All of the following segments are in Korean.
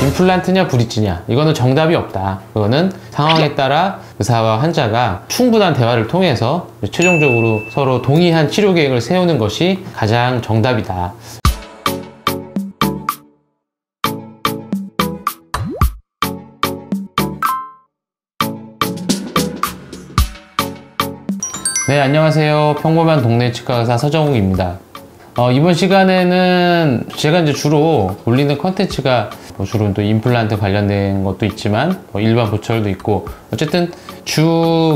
임플란트냐 브릿지냐 이거는 정답이 없다. 그거는 상황에 따라 의사와 환자가 충분한 대화를 통해서 최종적으로 서로 동의한 치료 계획을 세우는 것이 가장 정답이다. 네, 안녕하세요. 평범한 동네 치과의사 서정욱입니다. 이번 시간에는 제가 이제 주로 올리는 컨텐츠가 주로 또 임플란트 관련된 것도 있지만 일반 보철도 있고 어쨌든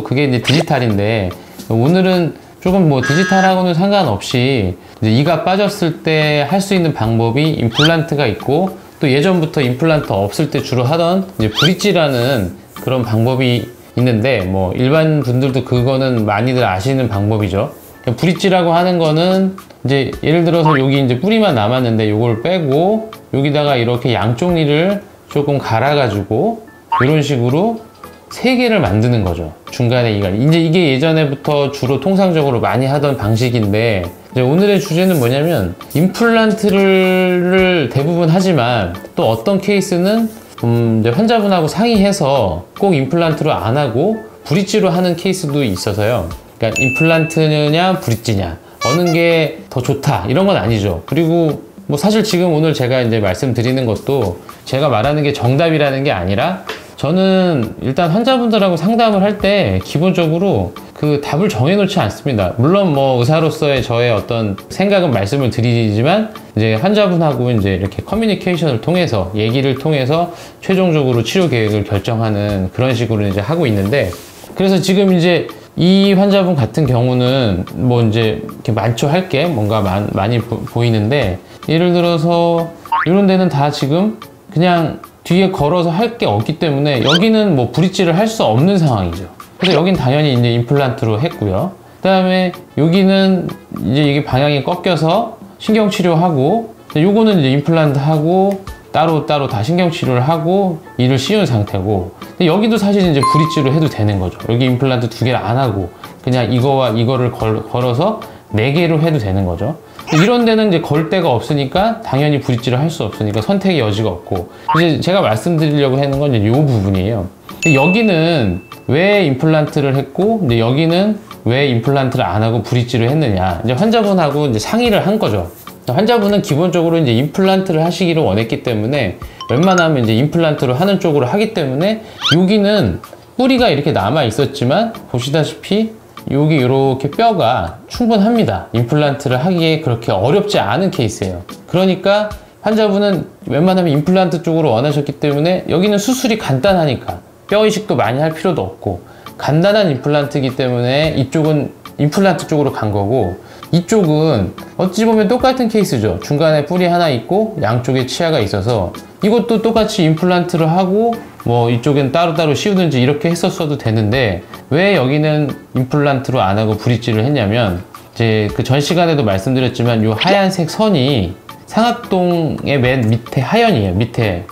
그게 이제 디지털인데, 오늘은 조금 디지털하고는 상관없이 이제 이가 빠졌을 때 할 수 있는 방법이 임플란트가 있고, 또 예전부터 임플란트 없을 때 주로 하던 이제 브릿지라는 그런 방법이 있는데, 일반 분들도 그거는 많이들 아시는 방법이죠. 브릿지라고 하는 거는 이제 예를 들어서 여기 이제 뿌리만 남았는데 요걸 빼고 여기다가 이렇게 양쪽 니를 조금 갈아가지고 이런 식으로 세 개를 만드는 거죠. 중간에 이제 이게 예전에부터 주로 통상적으로 많이 하던 방식인데, 이제 오늘의 주제는 뭐냐면, 임플란트를 대부분 하지만 또 어떤 케이스는 이제 환자분하고 상의해서 꼭 임플란트로 안 하고 브릿지로 하는 케이스도 있어서요. 그러니까 임플란트냐 브릿지냐 어느 게 더 좋다 이런 건 아니죠. 그리고 사실 지금 오늘 제가 이제 말씀드리는 것도 제가 말하는 게 정답이라는 게 아니라, 저는 일단 환자분들하고 상담을 할 때 기본적으로 그 답을 정해놓지 않습니다. 물론 의사로서의 저의 어떤 생각은 말씀을 드리지만, 이제 환자분하고 이제 이렇게 커뮤니케이션을 통해서 얘기를 통해서 최종적으로 치료 계획을 결정하는 그런 식으로 이제 하고 있는데, 그래서 지금 이제 이 환자분 같은 경우는 이제 이렇게 많죠, 할 게 뭔가 많이 보이는데, 예를 들어서 이런 데는 다 지금 그냥 뒤에 걸어서 할 게 없기 때문에 여기는 브릿지를 할 수 없는 상황이죠. 그래서 여긴 당연히 이제 임플란트로 했고요. 그 다음에 여기는 이제 이게 방향이 꺾여서 신경치료하고, 요거는 이제 임플란트 하고 따로 다 신경치료를 하고 이를 씌운 상태고, 근데 여기도 사실 이제 브릿지로 해도 되는 거죠. 여기 임플란트 2개를 안 하고 그냥 이거와 이거를 걸어서 4개로 해도 되는 거죠. 이런 데는 이제 걸 데가 없으니까 당연히 브릿지를 할 수 없으니까 선택의 여지가 없고, 이제 제가 말씀드리려고 하는 건 이제 이 부분이에요. 여기는 왜 임플란트를 했고, 이제 여기는 왜 임플란트를 안 하고 브릿지를 했느냐, 이제 환자분하고 이제 상의를 한 거죠. 환자분은 기본적으로 이제 임플란트를 하시기를 원했기 때문에 웬만하면 이제 임플란트로 하는 쪽으로 하기 때문에, 여기는 뿌리가 이렇게 남아 있었지만 보시다시피 여기 이렇게 뼈가 충분합니다. 임플란트를 하기에 그렇게 어렵지 않은 케이스예요. 그러니까 환자분은 웬만하면 임플란트 쪽으로 원하셨기 때문에, 여기는 수술이 간단하니까 뼈 이식도 많이 할 필요도 없고 간단한 임플란트이기 때문에 이쪽은 임플란트 쪽으로 간 거고, 이쪽은 어찌 보면 똑같은 케이스죠. 중간에 뿌리 하나 있고 양쪽에 치아가 있어서 이것도 똑같이 임플란트를 하고 이쪽엔 따로따로 씌우든지 이렇게 했었어도 되는데, 왜 여기는 임플란트로 안 하고 브릿지를 했냐면, 이제 그 전 시간에도 말씀드렸지만 이 하얀색 선이 상악동의 맨 밑에 하연이에요.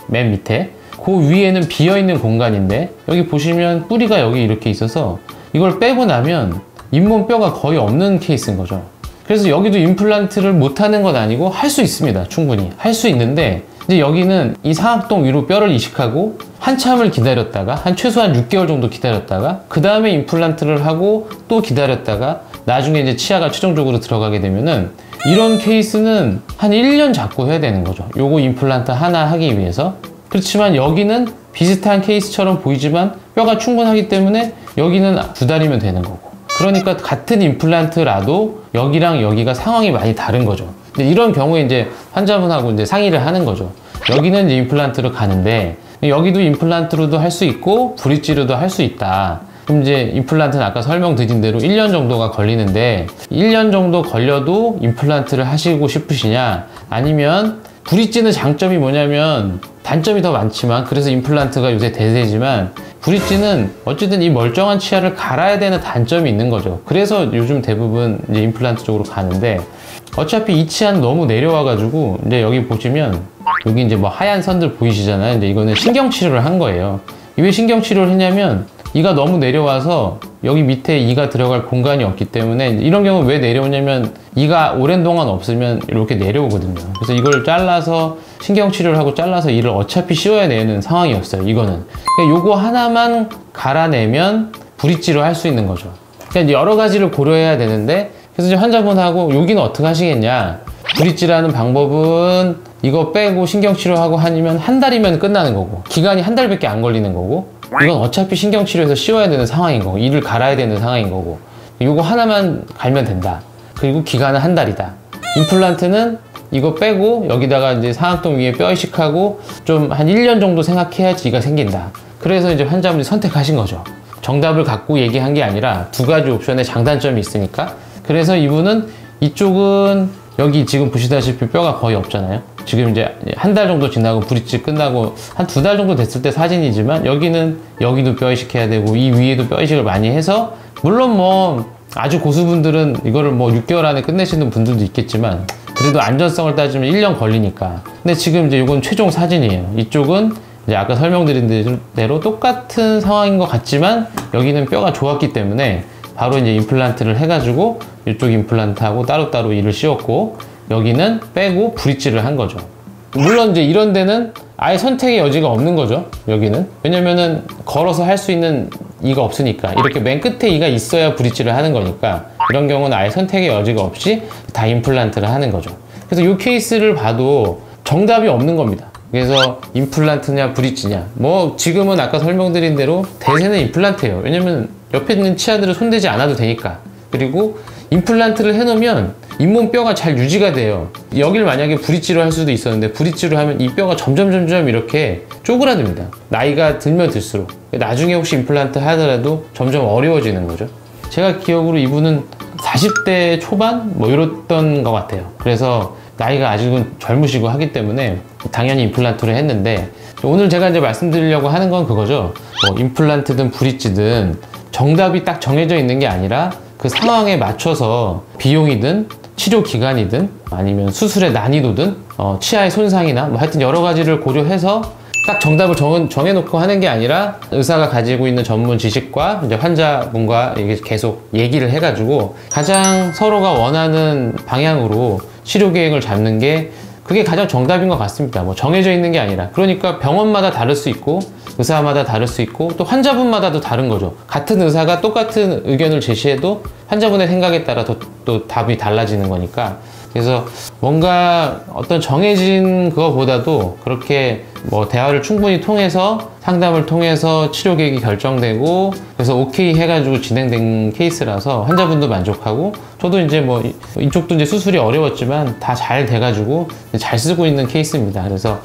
맨 밑에 그 위에는 비어있는 공간인데, 여기 보시면 뿌리가 여기 이렇게 있어서 이걸 빼고 나면 잇몸 뼈가 거의 없는 케이스인 거죠. 그래서 여기도 임플란트를 못하는 건 아니고 할 수 있습니다. 충분히 할 수 있는데, 이제 여기는 이 상악동 위로 뼈를 이식하고 한참을 기다렸다가 최소한 6개월 정도 기다렸다가 그 다음에 임플란트를 하고 또 기다렸다가 나중에 이제 치아가 최종적으로 들어가게 되면은, 이런 케이스는 한 1년 잡고 해야 되는 거죠. 요거 임플란트 하나 하기 위해서. 그렇지만 여기는 비슷한 케이스처럼 보이지만 뼈가 충분하기 때문에 여기는 2달이면 되는 거고, 그러니까 같은 임플란트라도 여기랑 여기가 상황이 많이 다른 거죠. 이런 경우에 이제 환자분하고 이제 상의를 하는 거죠. 여기는 이제 임플란트로 가는데 여기도 임플란트로도 할 수 있고 브릿지로도 할 수 있다. 그럼 이제 임플란트는 아까 설명드린 대로 1년 정도가 걸리는데, 1년 정도 걸려도 임플란트를 하시고 싶으시냐, 아니면 브릿지는 장점이 뭐냐면 단점이 더 많지만, 그래서 임플란트가 요새 대세지만, 브릿지는 어쨌든 이 멀쩡한 치아를 갈아야 되는 단점이 있는 거죠. 그래서 요즘 대부분 이제 임플란트 쪽으로 가는데, 어차피 이 치아는 너무 내려와가지고, 이제 여기 보시면 여기 이제 하얀 선들 보이시잖아요. 이제 이거는 신경치료를 한 거예요. 왜 신경치료를 했냐면, 이가 너무 내려와서 여기 밑에 이가 들어갈 공간이 없기 때문에, 이런 경우 왜 내려오냐면 이가 오랜 동안 없으면 이렇게 내려오거든요. 그래서 이걸 잘라서 신경치료를 하고 잘라서 이를 어차피 씌워야 되는 상황이었어요. 이거는 그러니까 요거 하나만 갈아내면 브릿지로 할 수 있는 거죠. 그러니까 여러 가지를 고려해야 되는데, 그래서 이제 환자분하고 여기는 어떻게 하시겠냐, 브릿지라는 방법은 이거 빼고 신경치료하고 하면 한 달이면 끝나는 거고, 기간이 한 달밖에 안 걸리는 거고, 이건 어차피 신경치료해서 씌워야 되는 상황인 거고, 이를 갈아야 되는 상황인 거고, 이거 하나만 갈면 된다. 그리고 기간은 한 달이다. 임플란트는 이거 빼고 여기다가 이제 상악동 위에 뼈 이식하고 좀 한 1년 정도 생각해야지 이가 생긴다. 그래서 이제 환자분이 선택하신 거죠. 정답을 갖고 얘기한 게 아니라 두 가지 옵션에 장단점이 있으니까. 그래서 이분은 이쪽은 여기 지금 보시다시피 뼈가 거의 없잖아요. 지금 이제 한 달 정도 지나고 브릿지 끝나고 한 2달 정도 됐을 때 사진이지만, 여기는 여기도 뼈 이식해야 되고 이 위에도 뼈 이식을 많이 해서, 물론 뭐 아주 고수분들은 이거를 뭐 6개월 안에 끝내시는 분들도 있겠지만 그래도 안전성을 따지면 1년 걸리니까. 근데 지금 이제 이건 최종 사진이에요. 이쪽은 이제 아까 설명드린 대로 똑같은 상황인 것 같지만 여기는 뼈가 좋았기 때문에 바로 이제 임플란트를 해가지고 이쪽 임플란트하고 따로따로 이를 씌웠고, 여기는 빼고 브릿지를 한 거죠. 물론 이제 이런 데는 아예 선택의 여지가 없는 거죠. 여기는 왜냐면은 걸어서 할 수 있는 이가 없으니까, 이렇게 맨 끝에 이가 있어야 브릿지를 하는 거니까, 이런 경우는 아예 선택의 여지가 없이 다 임플란트를 하는 거죠. 그래서 이 케이스를 봐도 정답이 없는 겁니다. 그래서 임플란트냐 브릿지냐, 뭐 지금은 아까 설명드린 대로 대세는 임플란트예요. 왜냐면 옆에 있는 치아들을 손대지 않아도 되니까. 그리고 임플란트를 해놓으면 잇몸 뼈가 잘 유지가 돼요. 여기를 만약에 브릿지로 할 수도 있었는데, 브릿지로 하면 이 뼈가 점점 이렇게 쪼그라듭니다. 나이가 들면 들수록. 나중에 혹시 임플란트 하더라도 점점 어려워지는 거죠. 제가 기억으로 이분은 40대 초반 뭐 이랬던 것 같아요. 그래서 나이가 아직은 젊으시고 하기 때문에 당연히 임플란트를 했는데, 오늘 제가 이제 말씀드리려고 하는 건 그거죠. 뭐 임플란트든 브릿지든 정답이 딱 정해져 있는 게 아니라 그 상황에 맞춰서 비용이든 치료 기간이든 아니면 수술의 난이도든 치아의 손상이나 뭐 하여튼 여러 가지를 고려해서 딱 정답을 정해놓고 하는 게 아니라, 의사가 가지고 있는 전문 지식과 이제 환자분과 이게 계속 얘기를 해가지고 가장 서로가 원하는 방향으로 치료 계획을 잡는 게, 그게 가장 정답인 것 같습니다. 뭐 정해져 있는 게 아니라. 그러니까 병원마다 다를 수 있고 의사마다 다를 수 있고 또 환자분마다도 다른 거죠. 같은 의사가 똑같은 의견을 제시해도 환자분의 생각에 따라 또 답이 달라지는 거니까. 그래서 뭔가 어떤 정해진 그거보다도 그렇게 뭐 대화를 충분히 통해서, 상담을 통해서 치료 계획이 결정되고, 그래서 오케이 해가지고 진행된 케이스라서 환자분도 만족하고, 저도 이제 뭐 이쪽도 이제 수술이 어려웠지만 다 잘 돼가지고 잘 쓰고 있는 케이스입니다. 그래서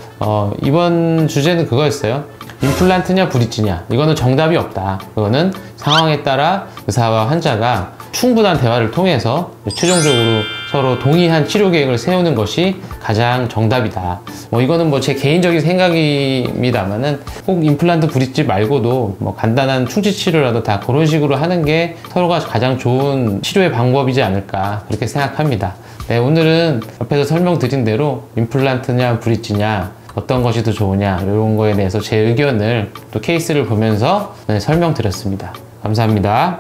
이번 주제는 그거였어요. 임플란트냐 브릿지냐, 이거는 정답이 없다. 그거는 상황에 따라 의사와 환자가 충분한 대화를 통해서 최종적으로 서로 동의한 치료 계획을 세우는 것이 가장 정답이다. 뭐 이거는 뭐 제 개인적인 생각입니다만은, 꼭 임플란트 브릿지 말고도 뭐 간단한 충치 치료라도 다 그런 식으로 하는 게 서로가 가장 좋은 치료의 방법이지 않을까, 그렇게 생각합니다. 네, 오늘은 옆에서 설명드린 대로 임플란트냐 브릿지냐 어떤 것이 더 좋으냐, 이런 거에 대해서 제 의견을 또 케이스를 보면서 설명드렸습니다. 감사합니다.